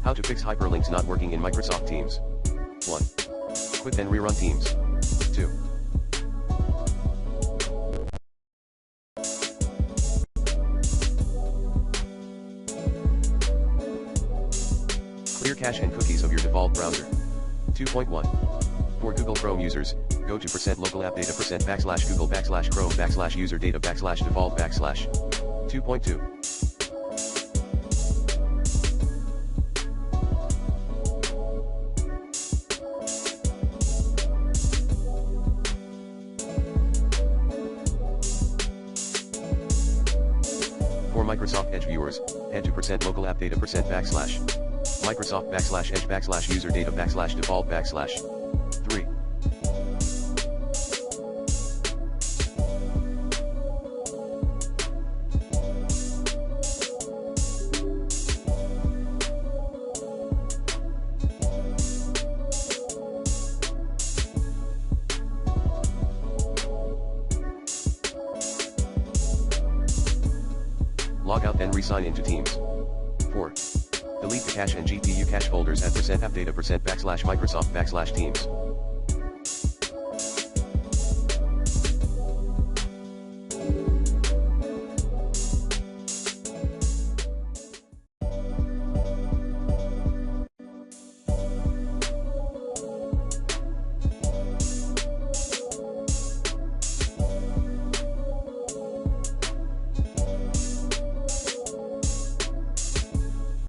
How to fix hyperlinks not working in Microsoft Teams. 1. Quit and rerun Teams. 2. Clear cache and cookies of your default browser. 2.1. For Google Chrome users, go to %localappdata%\Google\Chrome\userdata\default\2.2. For Microsoft Edge viewers, head to %localappdata%\Microsoft\Edge_userdata\default\3. Log out then re-sign into Teams. 4. Delete the cache and GPU cache folders at %appdata%\Microsoft\Teams.